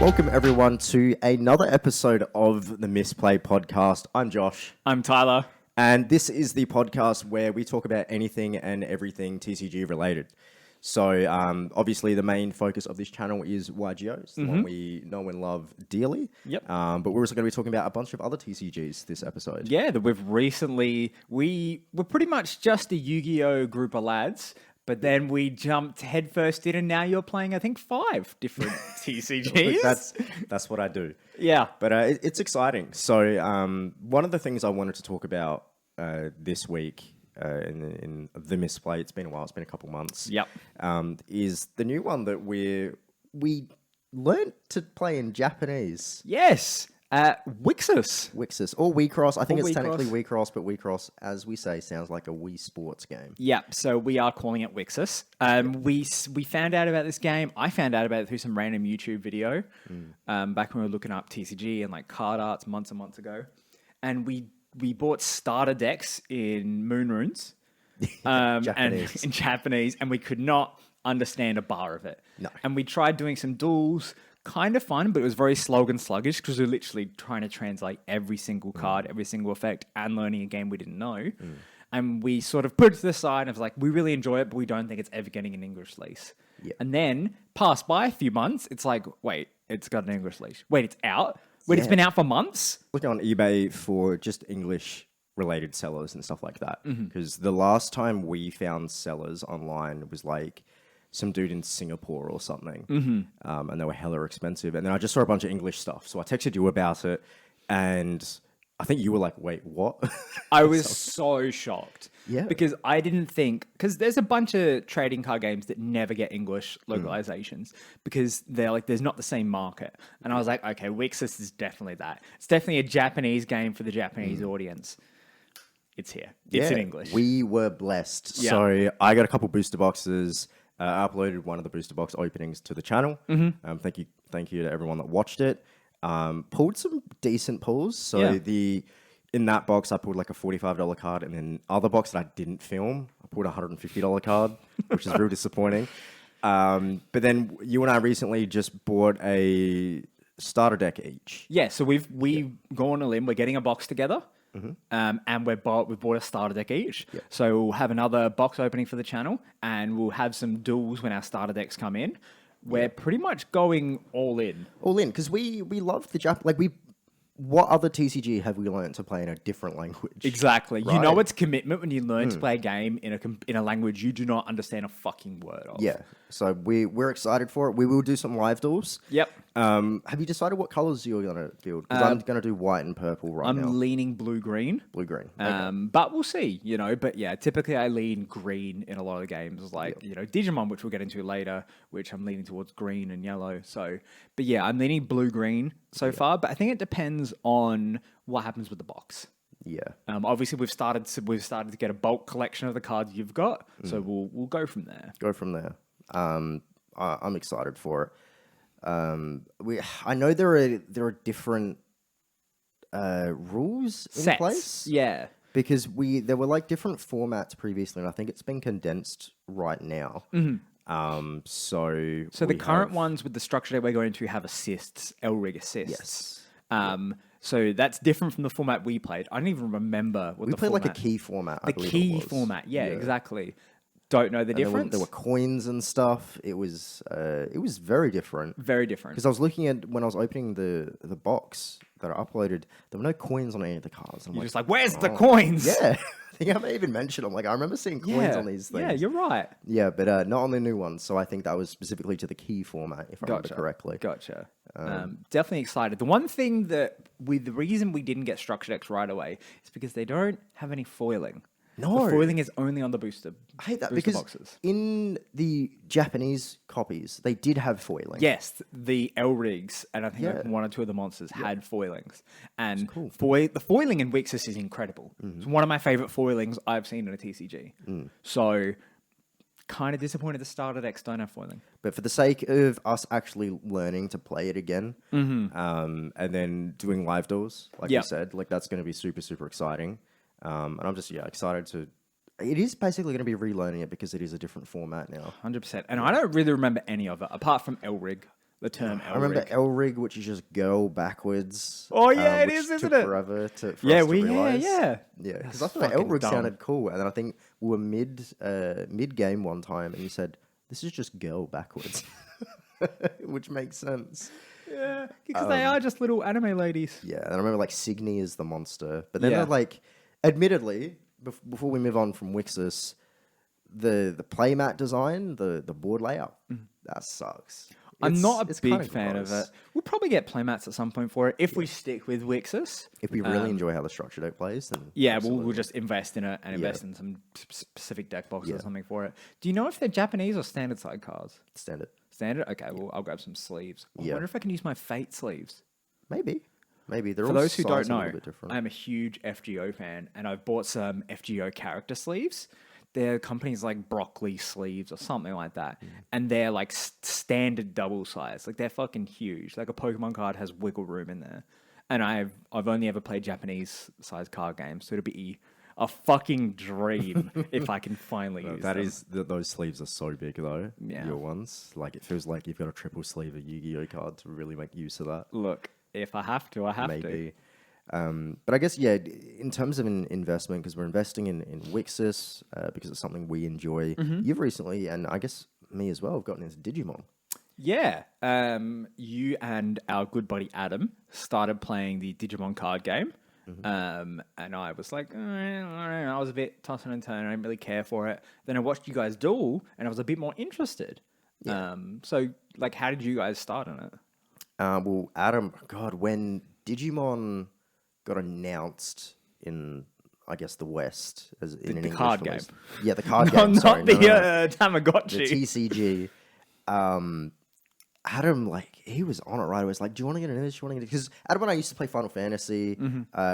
Welcome everyone to another episode of the Misplay podcast. I'm Josh. I'm Tyler. And this is the podcast where we talk about anything and everything TCG related. So obviously the main focus of this channel is YuGiOh, it's the one we know and love dearly. Yep. But we're also going to be talking about a bunch of other TCGs this episode. Yeah, that we've recently, we're pretty much just a Yu-Gi-Oh group of lads, but then we jumped headfirst in and now you're playing, I think, 5 different TCGs. That's what I do. Yeah. But it's exciting. So one of the things I wanted to talk about this week in the Misplay, it's been a while, it's been a couple months. Yep. Is the new one that we learned to play in Japanese. Yes. Wixoss. Wixoss or Wecross. I think it's Wecross. technically Wecross, but Wecross, as we say, sounds like a Wii Sports game. Yeah, so we are calling it Wixoss. We found out about this game. I found out about it through some random YouTube video back when we were looking up TCG and like card arts months and months ago. And we bought starter decks in Moon Runes and in Japanese, and we could not understand a bar of it. No. And we tried doing some duels, kind of fun, but it was very slogan sluggish because we were literally trying to translate every single card, every single effect, and learning a game we didn't know. And we sort of put it to the side and was like, we really enjoy it, but we don't think it's ever getting an English release. Yeah. And then, passed by a few months, it's like, wait, it's got an English release. Wait, it's out? Wait, it's been out for months? Looking on eBay for just English-related sellers and stuff like that. Because the last time we found sellers online was like some dude in Singapore or something. And they were hella expensive. And then I just saw a bunch of English stuff. So I texted you about it. And I think you were like, wait, what? I was so shocked. Yeah. Because I didn't think... Because there's a bunch of trading card games that never get English localizations because they're like, there's not the same market. And I was like, okay, Wixoss is definitely that. It's definitely a Japanese game for the Japanese audience. It's here. It's in English. We were blessed. Yeah. So I got a couple booster boxes. I uploaded one of the booster box openings to the channel. Thank you to everyone that watched it. Pulled some decent pulls. So in that box, I pulled like a $45 card, and then other box that I didn't film, I pulled a $150 card, which is real disappointing. But then you and I recently just bought a starter deck each. Yeah, so we've gone all in. We're getting a box together. And we've bought a starter deck each. So we'll have another box opening for the channel, and we'll have some duels when our starter decks come in. We're pretty much going all in. All in, because we love the Jap. Like what other TCG have we learned to play in a different language? Exactly. Right? You know it's commitment when you learn to play a game in a language you do not understand a fucking word of. Yeah. So we're excited for it. We will do some live duels. Yep. Have you decided what colors you're going to build? Because I'm going to do white and purple now. I'm leaning blue-green. Blue-green. Okay. But we'll see, But yeah, typically I lean green in a lot of games. Like, Digimon, which we'll get into later, which I'm leaning towards green and yellow. So, but yeah, I'm leaning blue-green so far. But I think it depends on what happens with the box. Yeah. Obviously, we've started to get a bulk collection of the cards you've got. So we'll go from there. Go from there. I'm excited for it. I know there are different rules in place. Yeah. Because there were like different formats previously, and I think it's been condensed right now. So the current ones with the structure that we're going to have assists, L-rig assists. Yes. So that's different from the format we played. I don't even remember what we played like a key format. I believe key it was. format, yeah, exactly. Don't know the difference. There were coins and stuff. It was very different. Very different. Because I was looking at when I was opening the box that I uploaded, there were no coins on any of the cards. You're just like, where's the coins? Yeah. I think I may even mention. I'm like, I remember seeing coins on these things. Yeah, you're right. Yeah, but not on the new ones. So I think that was specifically to the key format, if I remember correctly. Gotcha. Definitely excited. The one thing the reason we didn't get structure decks right away is because they don't have any foiling. No. The foiling is only on the booster. I hate that because boxes. In the Japanese copies, they did have foiling. Yes, the L-rigs and I think like 1 or 2 of the monsters had foilings. And cool. The foiling in Wixoss is incredible. It's one of my favorite foilings I've seen in a TCG. So kind of disappointed the starter decks don't have foiling. But for the sake of us actually learning to play it again, and then doing live duels, like you said, like that's going to be super, super exciting. And I'm just, excited to... It is basically going to be relearning it because it is a different format now. 100%. And I don't really remember any of it, apart from L-rig. the term I remember Elrig. Elrig, which is just girl backwards. Oh, yeah, it which is, isn't took it? forever for us to Yeah, realize. yeah. Yeah, because That's I thought fucking Elrig dumb. sounded cool, and then I think we were mid game one time, and you said, "This is just girl backwards," which makes sense. Yeah, because they are just little anime ladies. Yeah, and I remember like Signy is the monster, but then Yeah. they're like, admittedly, before we move on from Wixoss, the playmat design, the board layout, that sucks. I'm not a It's big kinda fan of gross. it. We'll probably get playmats at some point for it if we stick with Wixoss. If we really enjoy how the structure deck plays, then Yeah, we'll absolutely. just invest in it and invest in some specific deck boxes or something for it. Do you know if they're Japanese or standard sidecars? Standard. Standard? Okay, well, I'll grab some sleeves. I Yeah. wonder if I can use my Fate sleeves. Maybe they're For all those who don't sized a know, little bit different. I'm a huge FGO fan, and I've bought some FGO character sleeves. They're companies like Broccoli sleeves or something like that, and they're like standard double size. Like they're fucking huge. Like a Pokemon card has wiggle room in there, and I've only ever played Japanese size card games, so it'll be a fucking dream if I can finally use That them. is those sleeves are so big though. Yeah. Your ones, like it feels like you've got a triple sleeve of YuGiOh card to really make use of that. Look, if I have to, I have to. Maybe. But I guess, yeah, in terms of an investment, because we're investing in Wixoss, because it's something we enjoy. You've recently, and I guess me as well, have gotten into Digimon. Yeah, you and our good buddy Adam started playing the Digimon card game, and I was like, I was a bit tossing and turning. I didn't really care for it. Then I watched you guys duel, and I was a bit more interested. So, like, how did you guys start on it? Well, Adam, God, when Digimon got announced in, I guess, the West as in an the English card release. game. Yeah, the card No, game. Sorry, not the no. The Tamagotchi. TCG. Adam, like, he was on it right away. He was like, do you want to get into this? Do you want to get Because Adam and I used to play Final Fantasy.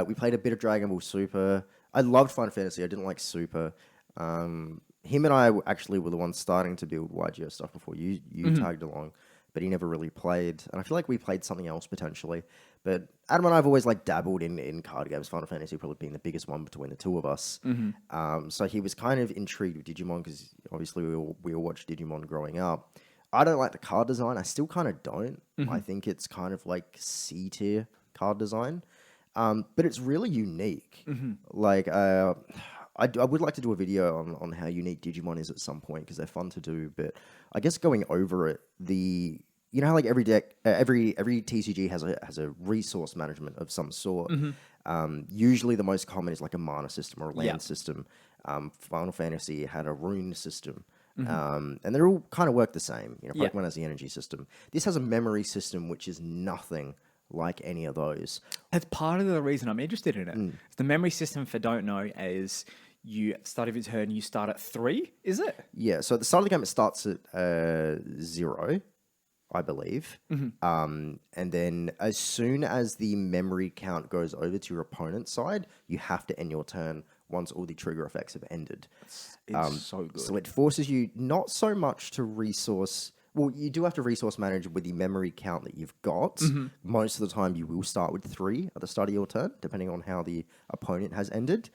We played a bit of Dragon Ball Super. I loved Final Fantasy. I didn't like Super. Him and I actually were the ones starting to build YuGiOh stuff before you tagged along. But he never really played. And I feel like we played something else potentially. But Adam and I have always like dabbled in card games. Final Fantasy probably being the biggest one between the two of us. So he was kind of intrigued with Digimon because obviously we all watched Digimon growing up. I don't like the card design. I still kind of don't. I think it's kind of like C tier card design. But it's really unique. Like, I would like to do a video on how unique Digimon is at some point because they're fun to do. But I guess going over it, you know how like every deck, every TCG has a resource management of some sort. Usually the most common is like a mana system or a land system. Final Fantasy had a rune system. And they all kind of work the same. You know, Pokemon has the energy system. This has a memory system, which is nothing like any of those. That's part of the reason I'm interested in it. The memory system, for don't know, is you at the start of your turn, you start at 3, is it? Yeah, so at the start of the game, it starts at 0, I believe. And then as soon as the memory count goes over to your opponent's side, you have to end your turn once all the trigger effects have ended. It's so good. So it forces you not so much to resource... Well, you do have to resource manage with the memory count that you've got. Most of the time, you will start with 3 at the start of your turn, depending on how the opponent has ended.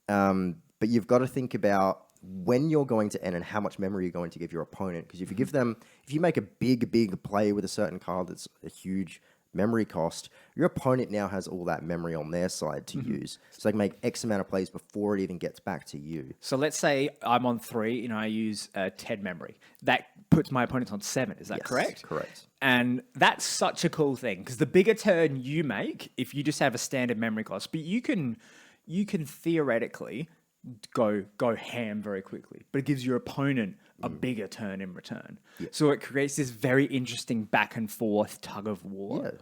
But you've got to think about when you're going to end and how much memory you're going to give your opponent. Because if you give them, if you make a big play with a certain card that's a huge memory cost, your opponent now has all that memory on their side to use. So they can make X amount of plays before it even gets back to you. So let's say I'm on 3 and I use 10 memory. That puts my opponents on 7. Is that correct? Correct. And that's such a cool thing because the bigger turn you make, if you just have a standard memory cost, but you can theoretically go ham very quickly, but it gives your opponent a bigger turn in return. So it creates this very interesting back and forth tug of war.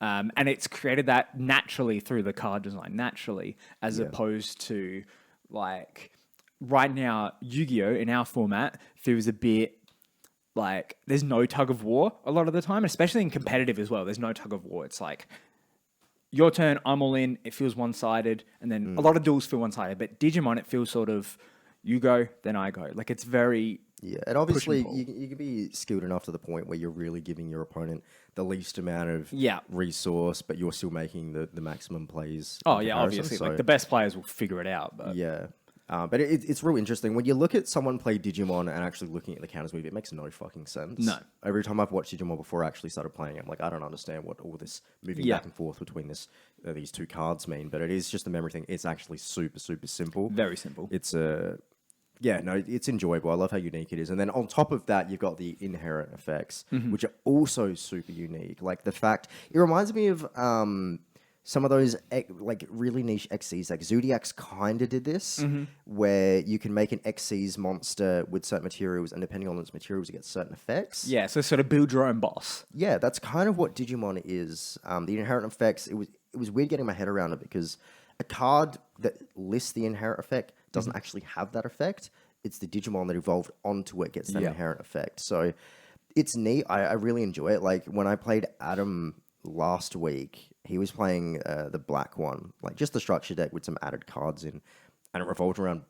And it's created that naturally through the card design, as opposed to like right now, YuGiOh in our format feels a bit like there's no tug of war a lot of the time, especially in competitive as well. There's no tug of war. It's like your turn, I'm all in, it feels one-sided, and then a lot of duels feel one-sided, but Digimon, it feels sort of, you go, then I go. Like, it's very... Yeah, and obviously, you can be skilled enough to the point where you're really giving your opponent the least amount of resource, but you're still making the maximum plays. Oh, yeah, obviously. So, like, the best players will figure it out. But yeah. But it's real interesting. When you look at someone play Digimon and actually looking at the counters move, it makes no fucking sense. No. Every time I've watched Digimon before I actually started playing it, I'm like, I don't understand what all this moving back and forth between these two cards mean. But it is just a memory thing. It's actually super, super simple. Very simple. It's it's enjoyable. I love how unique it is. And then on top of that, you've got the inherent effects, which are also super unique. Like the fact, it reminds me of some of those like really niche XCs. Like Zodiac's kind of did this, where you can make an XC's monster with certain materials, and depending on its materials, you get certain effects. Yeah, so sort of build your own boss. Yeah, that's kind of what Digimon is. The inherent effects, it was weird getting my head around it because a card that lists the inherent effect doesn't actually have that effect. It's the Digimon that evolved onto it gets that inherent effect. So it's neat. I really enjoy it. Like when I played Adam last week, he was playing the black one, like just the structure deck with some added cards in, and it revolved around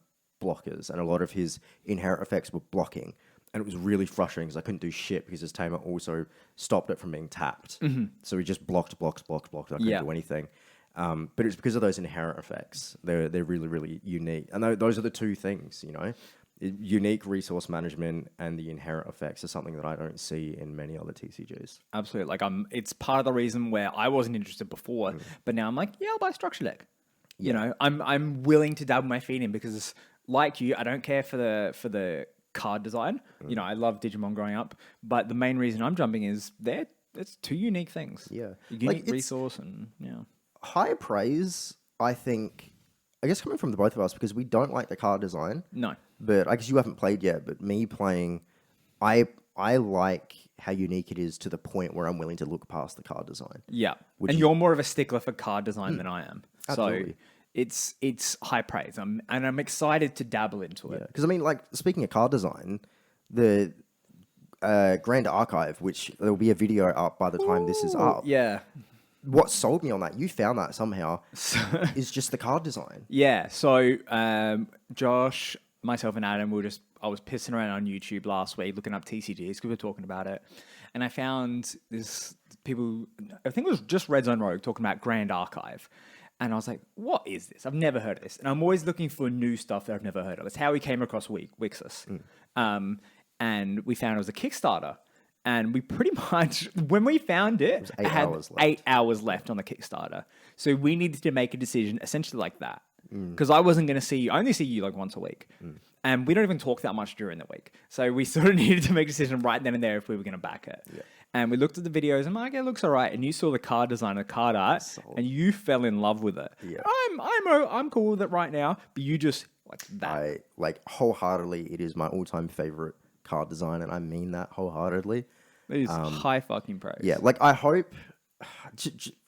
blockers, and a lot of his inherent effects were blocking. And it was really frustrating because I couldn't do shit because his tamer also stopped it from being tapped. So he just blocked. I couldn't do anything. But it's because of those inherent effects. They're really, really unique. And those are the two things, you know. Unique resource management and the inherent effects are something that I don't see in many other TCGs. Absolutely. Like it's part of the reason where I wasn't interested before, but now I'm like, yeah, I'll buy a structure deck. You know, I'm willing to dabble my feet in because like you, I don't care for the card design. You know, I love Digimon growing up, but the main reason I'm jumping is it's two unique things. Yeah. Unique resource and high praise, I think, I guess coming from the both of us, because we don't like the card design. No. But I guess you haven't played yet, but me playing, I like how unique it is to the point where I'm willing to look past the card design. Yeah. And you're more of a stickler for card design than I am. Absolutely. So it's high praise. I'm excited to dabble into it. Because I mean, like, speaking of card design, the Grand Archive, which there will be a video up by the time this is up. Yeah. What sold me on that, you found that somehow, is just the card design. Yeah. So Josh, myself, and Adam I was pissing around on YouTube last week looking up TCGs because we were talking about it, and I found this people. I think it was just Red Zone Rogue talking about Grand Archive, and I was like, "What is this? I've never heard of this." And I'm always looking for new stuff that I've never heard of. It's how we came across Wixoss, and we found it was a Kickstarter. And we pretty much, when we found it, had 8 hours left on the Kickstarter. So we needed to make a decision essentially like that. Because I wasn't going to see you, I only see you like once a week. And we don't even talk that much during the week. So we sort of needed to make a decision right then and there if we were going to back it. Yeah. And we looked at the videos and I'm like, it looks all right. And you saw the card design and the card art and you fell in love with it. Yeah. I'm cool with it right now. But you just like that. Wholeheartedly, it is my all-time favorite card design, and I mean that wholeheartedly. It is high fucking praise. Yeah, like I hope,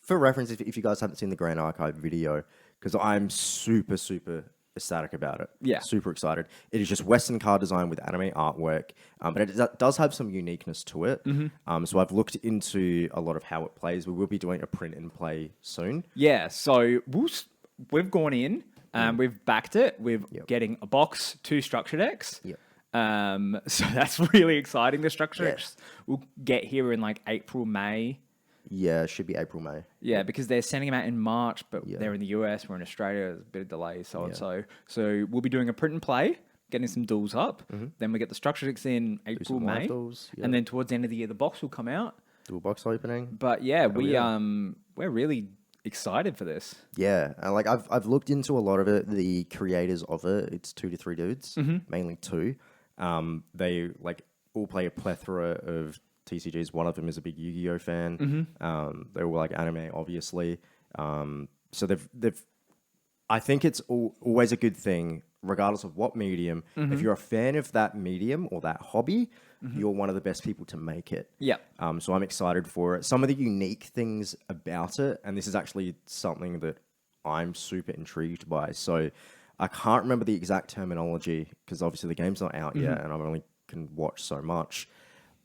for reference, if you guys haven't seen the Grand Archive video, because I'm super, super ecstatic about it. Yeah. Super excited. It is just Western card design with anime artwork, but it does have some uniqueness to it. So I've looked into a lot of how it plays. We will be doing a print and play soon. Yeah, so we've gone in, we've backed it. We're getting a box, 2 structure decks. Yep. So that's really exciting. The structure decks will get here in like April, May. Yeah, it should be April, May. Yeah, because they're sending them out in March, but they're in the US, we're in Australia, there's a bit of delay, so and so. So we'll be doing a print and play, getting some duels up. Then we get the structure decks in April, May. And then towards the end of the year, the box will come out. Do a box opening. But yeah, we're really excited for this. Yeah, and like I've looked into a lot of it. The creators of it, it's 2 to 3 dudes, mainly 2. They like all play a plethora of TCGs. One of them is a big YuGiOh fan. They all like anime, obviously. So they've. I think it's always a good thing, regardless of what medium. If you're a fan of that medium or that hobby, you're one of the best people to make it. Yeah. So I'm excited for it. Some of the unique things about it, and this is actually something that I'm super intrigued by. So I can't remember the exact terminology because obviously the game's not out yet, and I only can watch so much.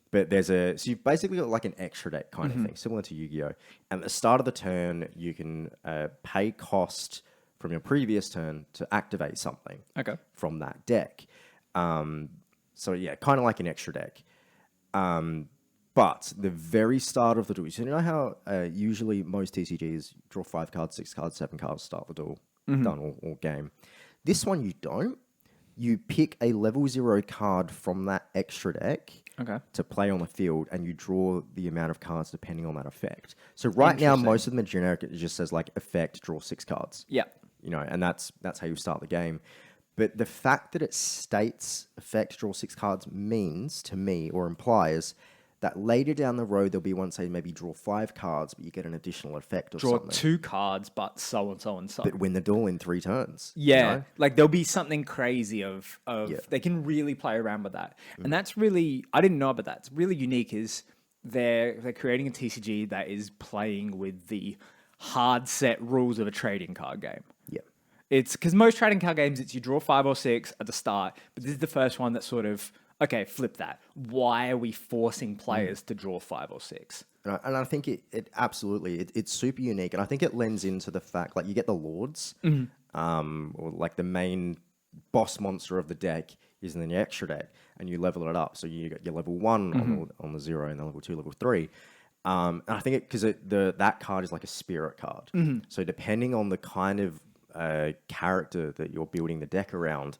But so you've basically got like an extra deck kind of thing, similar to Yu-Gi-Oh! And at the start of the turn, you can pay cost from your previous turn to activate something from that deck. So yeah, kind of like an extra deck. But the very start of the duel, so you know how usually most TCGs draw 5 cards, 6 cards, 7 cards, start the duel, done or game. This one you don't. You pick a level 0 card from that extra deck to play on the field, and you draw the amount of cards depending on that effect. So right now, most of them are generic. It just says like effect, draw 6 cards. Yeah. You know, and that's how you start the game. But the fact that it states effect, draw 6 cards means to me, or implies, that later down the road, there'll be one say maybe draw 5 cards, but you get an additional effect or something. Draw 2 cards, but so and so and so. But win the duel in 3 turns. Yeah, you know? like there'll be something crazy of they can really play around with that. And that's really, I didn't know about that. It's really unique is they're creating a TCG that is playing with the hard set rules of a trading card game. Yeah. It's because most trading card games, it's you draw 5 or 6 at the start, but this is the first one that's sort of, okay, flip that. Why are we forcing players to draw 5 or 6? And I think it absolutely, it's super unique. And I think it lends into the fact, like, you get the Lords, or like the main boss monster of the deck is in the extra deck, and you level it up. So you get your level 1 on the 0, and then level 2, level 3. And I think because that card is like a spirit card. So depending on the kind of character that you're building the deck around,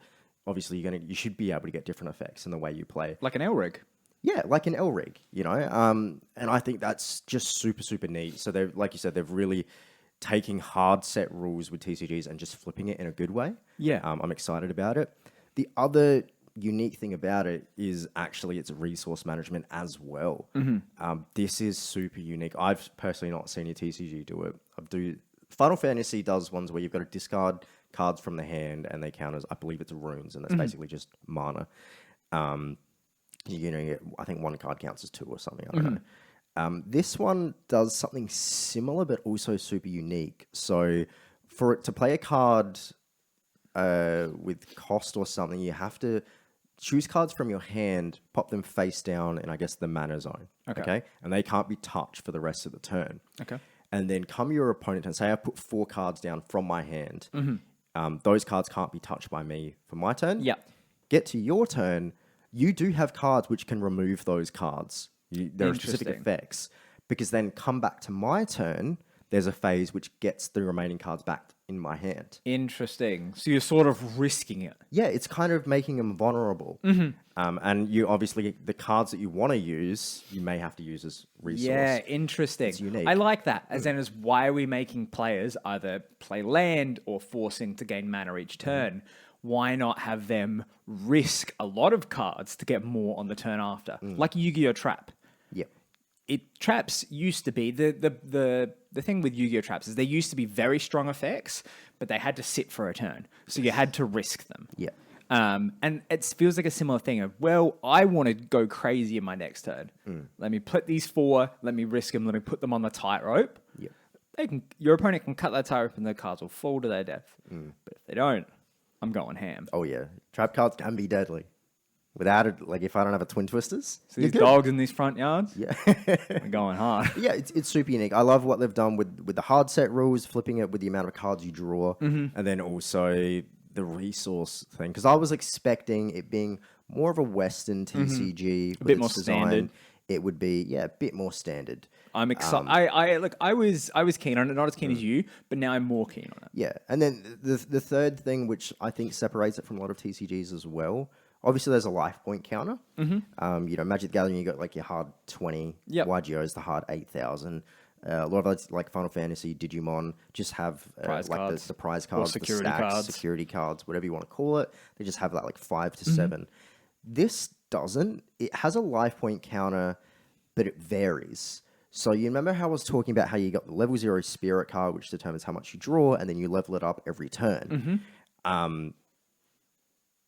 obviously you should be able to get different effects in the way you play. Like an Elrig. Yeah, like an Elrig, you know? And I think that's just super, super neat. So they've, like you said, they've really taking hard set rules with TCGs and just flipping it in a good way. Yeah. I'm excited about it. The other unique thing about it is actually its resource management as well. This is super unique. I've personally not seen a TCG do it. Final Fantasy does ones where you've got to discard cards from the hand and they count as, I believe it's runes, and that's basically just mana. You know, I think 1 card counts as 2 or something. I don't know. This one does something similar, but also super unique. So for it to play a card with cost or something, you have to choose cards from your hand, pop them face down in, I guess, the mana zone. Okay. And they can't be touched for the rest of the turn. Okay. And then come your opponent and say, I put 4 cards down from my hand. Those cards can't be touched by me for my turn. Yeah. Get to your turn. You do have cards which can remove those cards. There are specific effects. Because then come back to my turn, there's a phase which gets the remaining cards back in my hand. Interesting. So you're sort of risking it. Yeah, it's kind of making them vulnerable. And you obviously, the cards that you want to use, you may have to use as resource. Yeah, interesting. It's unique. I like that. As in, why are we making players either play land or forcing to gain mana each turn? Why not have them risk a lot of cards to get more on the turn after? Like Yu-Gi-Oh! Trap. Yep. Traps used to be the thing with Yu-Gi-Oh! Traps is they used to be very strong effects, but they had to sit for a turn, so you had to risk them. Yeah. And it feels like a similar thing of, well, I want to go crazy in my next turn. Let me put these 4. Let me risk them. Let me put them on the tightrope. Yep. Your opponent can cut that tightrope, and the cards will fall to their death. But if they don't, I'm going ham. Oh yeah, trap cards can be deadly. Without it, like if I don't have a Twin Twisters, So these dogs in these front yards, yeah, are going hard. yeah, it's super unique. I love what they've done with the hard set rules, flipping it with the amount of cards you draw, and then also the resource thing. Because I was expecting it being more of a Western TCG, a bit more standard. It would be a bit more standard. I'm excited. I was keen on it, not as keen as you, but now I'm more keen on it. Yeah, and then the third thing, which I think separates it from a lot of TCGs as well. Obviously, there's a life point counter. You know, Magic the Gathering, you got like your hard 20. Yep. YuGiOh is the hard 8,000. A lot of those, like Final Fantasy, Digimon, just have Prize like cards. the prize cards, security the stacks, cards. security cards, whatever you want to call it. They just have that like 5 to 7. This doesn't. It has a life point counter, but it varies. So you remember how I was talking about how you got the level 0 spirit card, which determines how much you draw, and then you level it up every turn.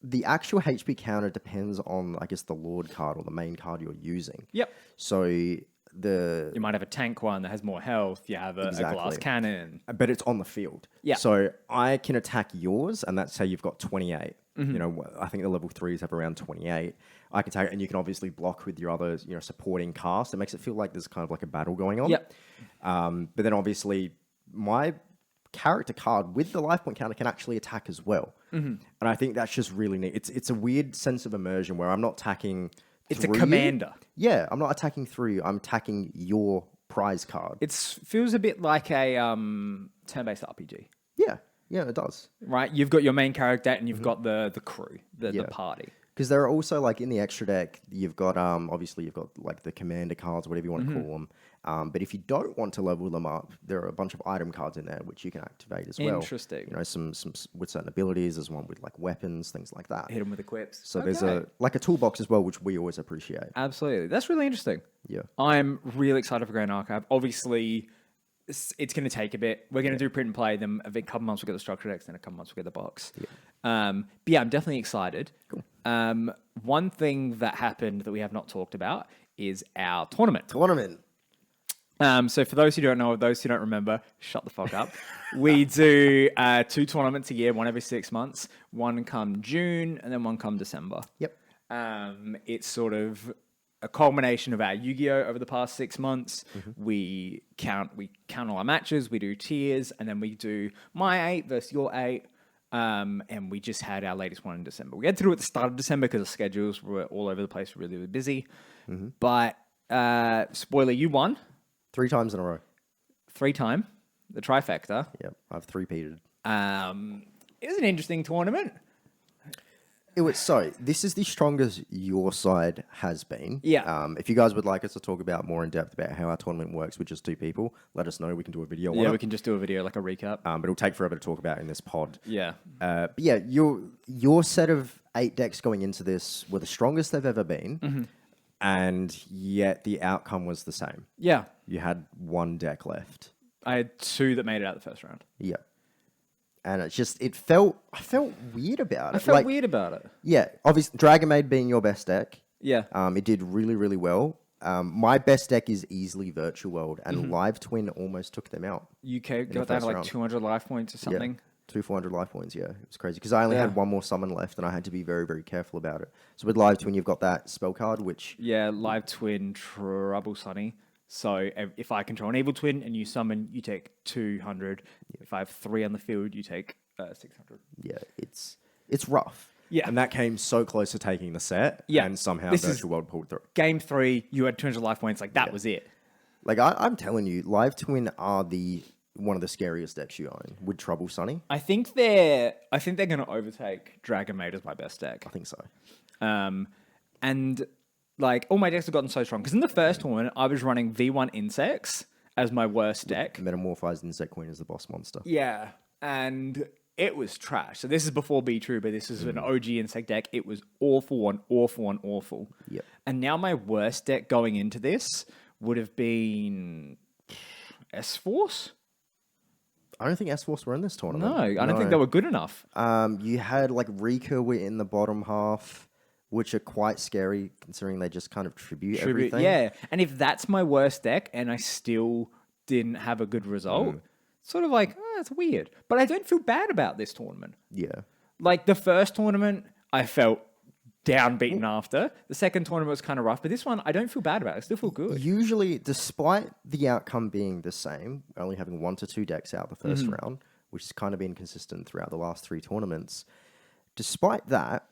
The actual HP counter depends on, I guess, the Lord card or the main card you're using. Yep. So You might have a tank one that has more health. You have a glass cannon. but it's on the field. Yeah. So I can attack yours, and that's say you've got 28. You know, I think the level 3s have around 28. I can take, and you can obviously block with your other, you know, supporting cast. It makes it feel like there's kind of like a battle going on. Yep. But then obviously my character card with the life point counter can actually attack as well. And I think that's just really neat. It's a weird sense of immersion where I'm not attacking. It's a through you. commander. Yeah, I'm not attacking through you. I'm attacking your prize card. It feels a bit like a turn-based RPG. Yeah. Yeah, it does. right? You've got your main character and you've got the crew, the party. Because there are also, like, in the extra deck, you've got, obviously, you've got, like, the commander cards, whatever you want to call them. But if you don't want to level them up, there are a bunch of item cards in there, which you can activate as well. Interesting. You know, some with certain abilities. There's one with, like, weapons, things like that. Hit them with equips. So there's a toolbox as well, which we always appreciate. Absolutely. That's really interesting. Yeah. I'm really excited for Grand Archive. Obviously, it's going to take a bit. We're going to do print and play. Then a couple months we'll get the structure decks, then a couple months we'll get the box. Yeah. But yeah, I'm definitely excited. Cool. One thing that happened that we have not talked about is our tournament. So for those who don't know, those who don't remember, shut the fuck up. We do 2 tournaments a year, one every 6 months. One come June and then one come December. Yep. It's sort of a culmination of our YuGiOh over the past 6 months. We count all our matches, we do tiers, and then we do my 8 versus your 8. And we just had our latest one in December. We had to do it at the start of December because the schedules were all over the place, really, really busy. But spoiler, you won 3 times in a row. 3-time, the trifecta. Yep, I've 3-peated. It was an interesting tournament. This is the strongest your side has been. Yeah. If you guys would like us to talk about more in depth about how our tournament works with just 2 people, let us know. We can do a video on it. Yeah, we can just do a video, like a recap. But it'll take forever to talk about in this pod. Yeah. But yeah, your set of 8 decks going into this were the strongest they've ever been. And yet the outcome was the same. Yeah. You had 1 deck left. I had 2 that made it out the first round. Yeah. And I felt weird about it. I felt weird about it. Yeah, obviously, Dragon Maid being your best deck. Yeah. It did really, really well. My best deck is easily Virtual World, and Live Twin almost took them out. UK got down to like 200 life points or something. Yeah, 400 life points, yeah. It was crazy. Because I only had 1 more summon left, and I had to be very, very careful about it. So with Live Twin, you've got that spell card, which... Yeah, Live Twin, Trouble Sunny. So if I control an evil twin and you summon, you take 200. If I have 3 on the field, you take 600. Yeah, it's rough. Yeah. And that came so close to taking the set. Yeah. And somehow This Virtual World pulled through. Game 3, you had 200 life points. Like, that was it. Like, I'm telling you, Live Twin are one of the scariest decks you own with Trouble Sunny. I think they're going to overtake Dragon Maid as my best deck. I think so. And like all my decks have gotten so strong because in the first tournament I was running V1 Insects as my worst deck. Metamorphized Insect Queen is the boss monster. Yeah, and it was trash. So this is before Be True, but this is an OG Insect deck. It was awful. Yep. And now my worst deck going into this would have been S-Force. I don't think S-Force were in this tournament. No, I don't think they were good enough. You had like Rika were in the bottom half, which are quite scary considering they just kind of tribute everything. Yeah, and if that's my worst deck and I still didn't have a good result, sort of like, it's weird. But I don't feel bad about this tournament. Yeah. Like the first tournament, I felt downbeaten after. The second tournament was kind of rough, but this one, I don't feel bad about it. I still feel good. Usually, despite the outcome being the same, only having 1 to 2 decks out the first round, which has kind of been consistent throughout the last 3 tournaments, despite that,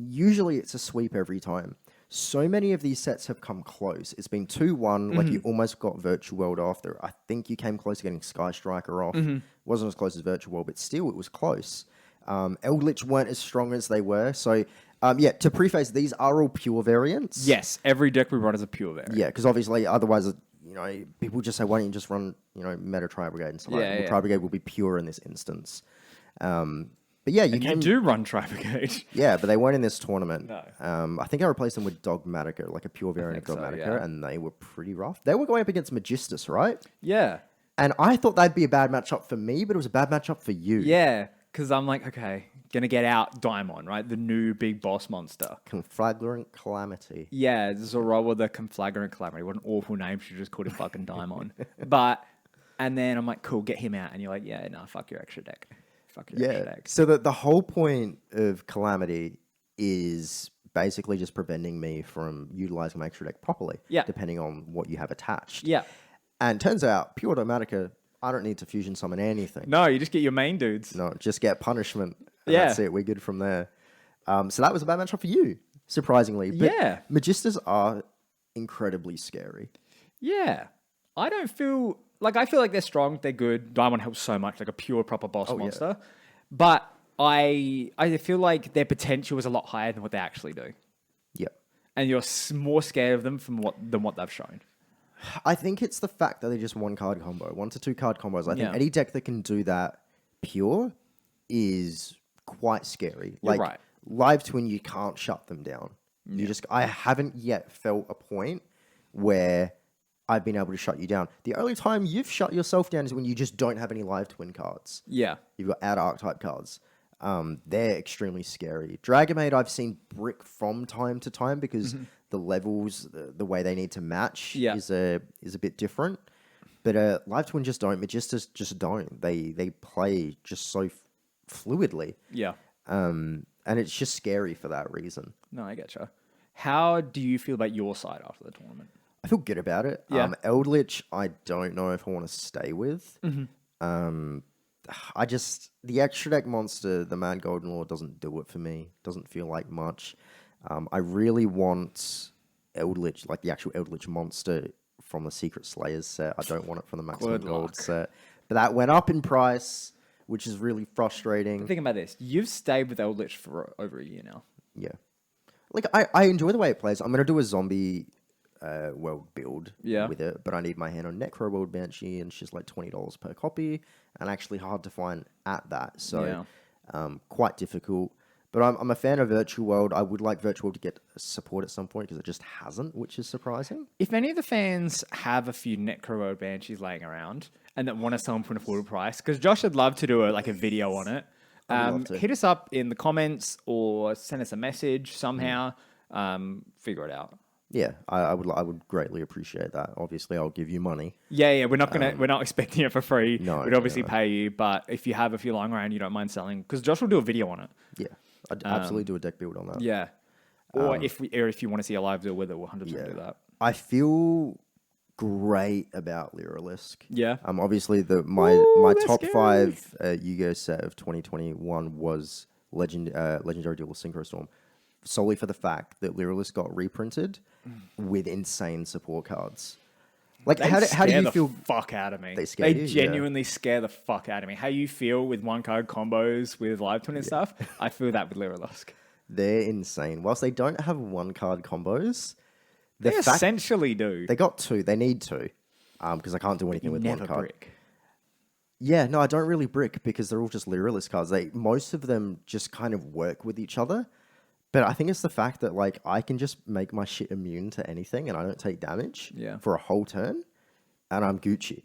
usually it's a sweep every time. So many of these sets have come close. It's been 2-1, like you almost got Virtual World off there. I think you came close to getting Sky Striker off. Wasn't as close as Virtual World, but still it was close. Eldritch weren't as strong as they were. So, yeah, to preface, these are all pure variants. Yes, every deck we run is a pure variant. Yeah, because obviously otherwise, you know, people just say, why don't you just run, you know, Meta Tri-Brigade and stuff like that. Well, Tri-Brigade will be pure in this instance. But yeah, you do run Tri-Brigade. Yeah, but they weren't in this tournament. No. I think I replaced them with Dogmatica, like a pure variant of Dogmatica, and they were pretty rough. They were going up against Magistus, right? Yeah. And I thought they'd be a bad matchup for me, but it was a bad matchup for you. Yeah, because I'm like, okay, gonna get out Daimon, right? The new big boss monster. Conflagrant Calamity. Yeah, Zoroa the Conflagrant Calamity. What an awful name. Should just called him fucking Daimon. And then I'm like, cool, get him out. And you're like, yeah, no, fuck your extra deck. So the whole point of Calamity is basically just preventing me from utilizing my extra deck properly. Yeah. Depending on what you have attached. Yeah. And turns out, pure Dogmatica, I don't need to fusion summon anything. No, you just get your main dudes. No, just get punishment. And that's it. We're good from there. So that was a bad matchup for you, surprisingly. But Magistas are incredibly scary. Yeah. I don't feel... Like, I feel like they're strong, they're good. Diamond helps so much, like a pure, proper boss monster. But I feel like their potential is a lot higher than what they actually do. Yeah. And you're more scared of them than what they've shown. I think it's the fact that they're just one card combo, 1 to 2 card combos. I think any deck that can do that pure is quite scary. You're Like right. Live Twin, you can't shut them down. I haven't yet felt a point where I've been able to shut you down. The only time you've shut yourself down is when you just don't have any Live Twin cards. Yeah. You've got out archetype cards. They're extremely scary. Dragonmaid, I've seen brick from time to time because the levels, the way they need to match is a bit different. But Live Twin just don't. Magistas just don't. They play just so fluidly. Yeah. And it's just scary for that reason. No, I getcha. How do you feel about your side after the tournament? I feel good about it. Yeah. Eldritch, I don't know if I want to stay with. The extra deck monster, the Mad Golden Lord, doesn't do it for me. Doesn't feel like much. I really want Eldritch, like the actual Eldritch monster from the Secret Slayers set. I don't want it from the Maximum Gold set. But that went up in price, which is really frustrating. Think about this. You've stayed with Eldritch for over a year now. Yeah. Like, I enjoy the way it plays. I'm going to do a zombie world build with it, but I need my hand on Necro World Banshee, and she's like $20 per copy, and actually hard to find at that. So quite difficult. But I'm a fan of Virtual World. I would like Virtual World to get support at some point because it just hasn't, which is surprising. If any of the fans have a few Necro World Banshees laying around and that want to sell them for an affordable price, because Josh would love to do a video on it, hit us up in the comments or send us a message somehow. Figure it out. Yeah, I would greatly appreciate that. Obviously, I'll give you money. Yeah. We're not expecting it for free. No, we'd obviously pay you, but if you have a few lying around, you don't mind selling, because Josh will do a video on it. Yeah, I'd absolutely do a deck build on that. Yeah, or if you want to see a live deal with it, we'll 100% do that. I feel great about Lyrilisk. Yeah. Obviously my top scary. 5 YuGiOh set of 2021 was Legendary Duel Synchro Storm, solely for the fact that Lyrilisk got reprinted with insane support cards. Like, how do you feel? Fuck out of me. They genuinely scare the fuck out of me. How you feel with one card combos with Live Twin and stuff? I feel that with Lyrilisk. They're insane. Whilst they don't have one card combos, they essentially do. They got 2. They need 2 because I can't do anything with one card. Brick. Yeah, no, I don't really brick because they're all just Lyrilisk cards. Most of them just kind of work with each other. But I think it's the fact that, like, I can just make my shit immune to anything and I don't take damage for a whole turn, and I'm Gucci.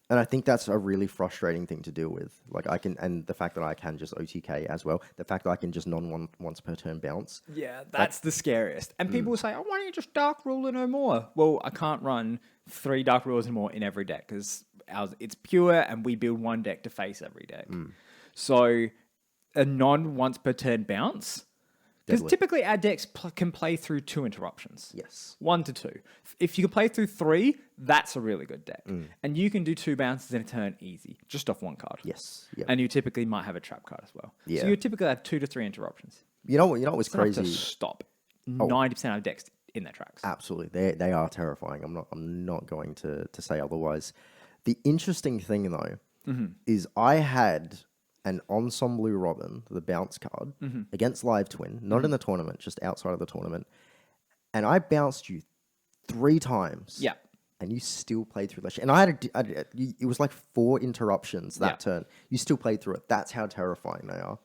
And I think that's a really frustrating thing to deal with. Like, and the fact that I can just OTK as well, the fact that I can just once per turn bounce. Yeah, that's the scariest. And people will say, oh, why don't you just Dark Ruler no more? Well, I can't run 3 Dark Rulers and more in every deck because it's pure and we build one deck to face every deck. So a once per turn bounce. Because typically our decks can play through 2 interruptions. Yes. 1 to 2. If you can play through 3, that's a really good deck. And you can do 2 bounces in a turn easy, just off 1 card. Yes. Yep. And you typically might have a trap card as well. Yeah. So you typically have 2 to 3 interruptions. You know what's crazy? To stop 90% of decks in their tracks. Absolutely. They are terrifying. I'm not going to say otherwise. The interesting thing though is I had an Ensemble Robin, the bounce card, against Live Twin, not in the tournament, just outside of the tournament. And I bounced you 3 times. Yeah. And you still played through that shit. And it was like 4 interruptions that turn. You still played through it. That's how terrifying they are.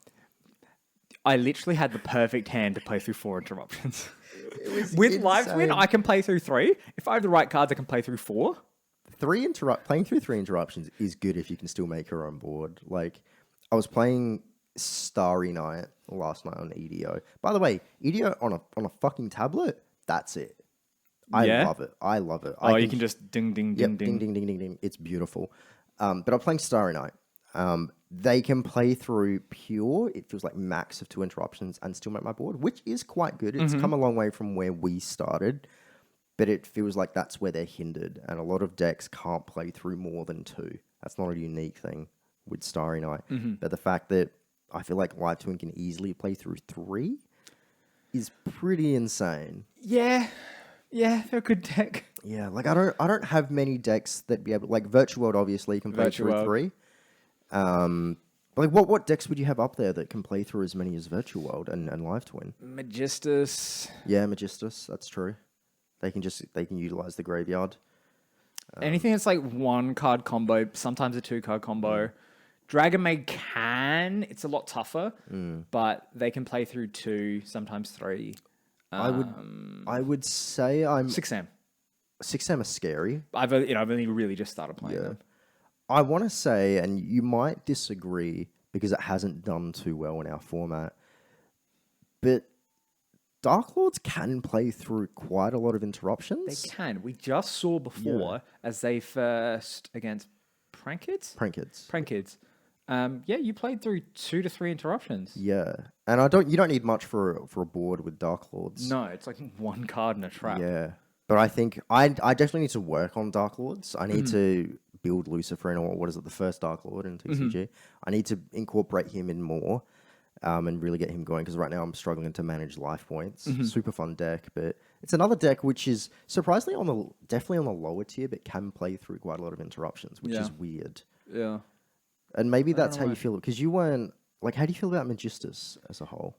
I literally had the perfect hand to play through 4 interruptions. With Live Twin, I can play through 3. If I have the right cards, I can play through 4. Playing through 3 interruptions is good if you can still make her on board. Like, I was playing Starry Night last night on EDO. By the way, EDO on a fucking tablet, that's it. I love it. I love it. You can just ding, ding, ding, ding. Ding, ding, ding, ding. It's beautiful. But I'm playing Starry Night. They can play through pure, it feels like max of 2 interruptions and still make my board, which is quite good. It's come a long way from where we started, but it feels like that's where they're hindered. And a lot of decks can't play through more than 2. That's not a unique thing with Starry Night. But the fact that I feel like Live Twin can easily play through 3 is pretty insane. Yeah, they're a good deck. Yeah, like I don't have many decks that be able, like Virtual World obviously can play through 3. But like, what decks would you have up there that can play through as many as Virtual World and Live Twin? Magistus. Yeah, Magistus. That's true. They can utilize the graveyard. Anything that's like 1-card combo, sometimes a 2-card combo. Dragon Maid can. It's a lot tougher, but they can play through 2, sometimes 3. I would say I'm 6M. 6M are scary. I've only really just started playing them. I want to say, and you might disagree because it hasn't done too well in our format, but Dark Lords can play through quite a lot of interruptions. They can. We just saw before as they first against Prankids. Prankids. Yeah, you played through 2 to 3 interruptions. Yeah, and you don't need much for a board with Dark Lords. No, it's like 1 card and a trap. Yeah, but I think I definitely need to work on Dark Lords. I need to build Lucifer or what is it, the first Dark Lord in TCG. I need to incorporate him in more. And really get him going, because right now I'm struggling to manage life points. Super fun deck, but it's another deck which is surprisingly definitely on the lower tier, but can play through quite a lot of interruptions, which is weird. Yeah. And maybe that's how you feel, because you weren't like. How do you feel about Magistus as a whole?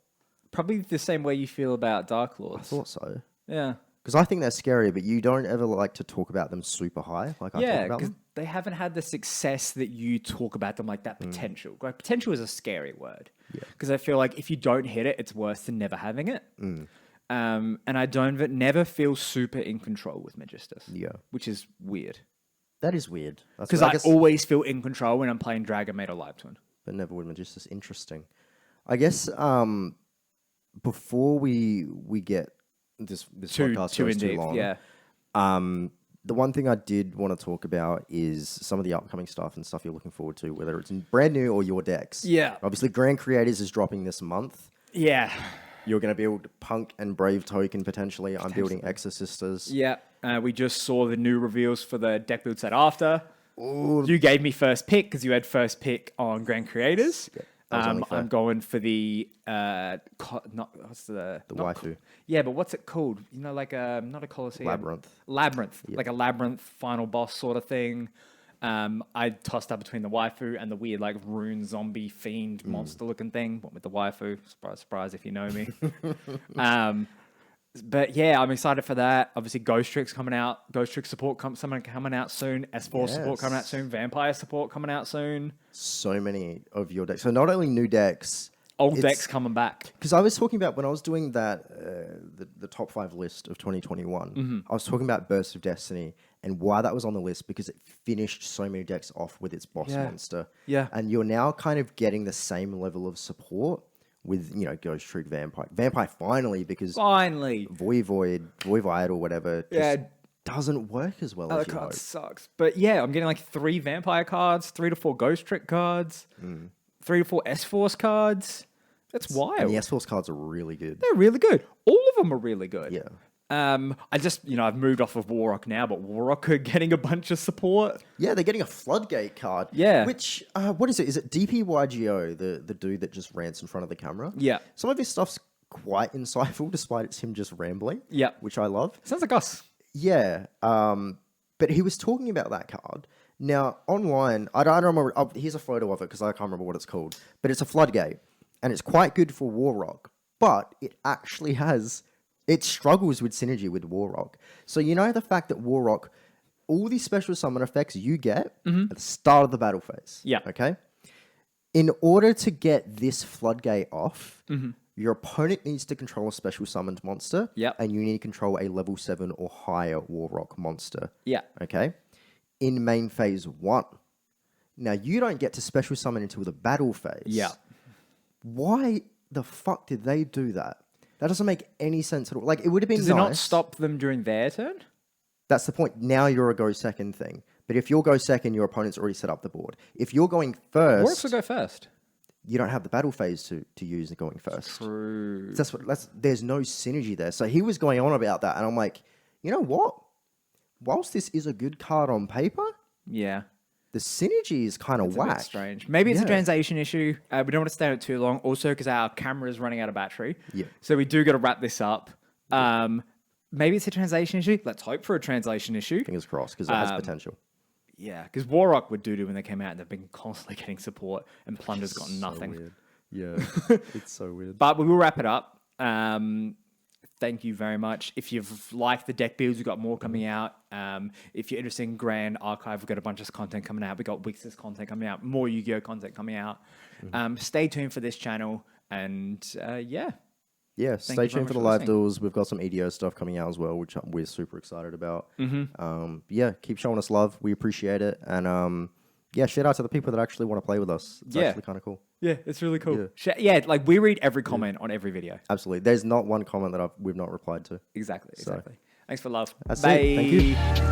Probably the same way you feel about Dark Lords. I thought so. Yeah. Because I think they're scary, but you don't ever like to talk about them super high. Like I talk about them. They haven't had the success that you talk about them, like that potential. Like, potential is a scary word. Yeah. Because I feel like if you don't hit it, it's worse than never having it. And I never feel super in control with Magistus. Yeah. Which is weird. That is weird. Because I always feel in control when I'm playing Dragon Maid or Live Twin. But never with Magistus. Interesting. I guess before we get this podcast too goes too deep, long. yeah. The one thing I did want to talk about is some of the upcoming stuff and stuff you're looking forward to, whether it's brand new or your decks. Yeah. Obviously, Grand Creators is dropping this month. Yeah. You're going to build Punk and Brave Token potentially. I'm building Exorcisters. Yeah. We just saw the new reveals for the deck build set after. Ooh. You gave me first pick because you had first pick on Grand Creators. Yeah. I'm going for the waifu. Yeah, but what's it called? You know, like not a Colosseum. Labyrinth. Yeah. Like a labyrinth final boss sort of thing. I tossed up between the waifu and the weird like rune zombie fiend monster looking thing. Went with the waifu. Surprise, surprise! If you know me. But yeah, I'm excited for that. Obviously, Ghost Trick's coming out. Ghost Trick support coming out soon. S4 support coming out soon. Vampire support coming out soon. So many of your decks. So not only new decks, old decks coming back. Because I was talking about when I was doing that the top 5 list of 2021. I was talking about Burst of Destiny and why that was on the list, because it finished so many decks off with its boss monster. Yeah, and you're now kind of getting the same level of support with, Ghost Trick, Vampire finally, because Voivod or whatever doesn't work as well as you card hope. Sucks. But yeah, I'm getting like 3 Vampire cards, 3 to 4 Ghost Trick cards, 3 to 4 S-Force cards. That's wild. And the S-Force cards are really good. They're really good. All of them are really good. Yeah. I just, I've moved off of Warrock now, but Warrock are getting a bunch of support. Yeah, they're getting a Floodgate card. Yeah. Which, what is it? Is it YuGiOh, the dude that just rants in front of the camera? Yeah. Some of his stuff's quite insightful, despite it's him just rambling. Yeah. Which I love. Sounds like us. Yeah. But he was talking about that card. Now, online, I don't remember. Here's a photo of it because I can't remember what it's called. But it's a Floodgate. And it's quite good for Warrock. But it actually has... It struggles with synergy with Warrock. So the fact that Warrock, all these special summon effects you get at the start of the battle phase. Yeah. Okay? In order to get this Floodgate off, your opponent needs to control a special summoned monster. Yeah. And you need to control a level 7 or higher Warrock monster. Yeah. Okay? In main phase 1. Now, you don't get to special summon until the battle phase. Yeah. Why the fuck did they do that? That doesn't make any sense at all. Like, it would have been nice. Does it not stop them during their turn? That's the point. Now you're a go second thing. But if you'll go second, your opponent's already set up the board. If you're going first... Warrocks will go first. You don't have the battle phase to use going first. True. There's no synergy there. So he was going on about that, and I'm like, you know what? Whilst this is a good card on paper... Yeah. The synergy is kind of whack. A bit strange. Maybe it's a translation issue. We don't want to stay on it too long. Also, because our camera is running out of battery. Yeah. So we do got to wrap this up. Maybe it's a translation issue. Let's hope for a translation issue. Fingers crossed, because it has potential. Yeah, because Warrock were doo-doo when they came out, and they've been constantly getting support, and Plunder's got nothing. So weird. Yeah, it's so weird. But we will wrap it up. Thank you very much. If you've liked the deck builds, we've got more coming out. If you're interested in Grand Archive, we've got a bunch of content coming out. We've got Wixoss content coming out, more Yu-Gi-Oh content coming out. Stay tuned for this channel, and yeah. Yeah, stay tuned for the live duels. We've got some EDO stuff coming out as well, which we're super excited about. Yeah, keep showing us love. We appreciate it. And yeah, shout out to the people that actually want to play with us. It's actually kind of cool. Yeah, it's really cool. Yeah, like we read every comment on every video. Absolutely. There's not one comment that we've not replied to. Exactly. Thanks for love. That's Bye. it. Thank you.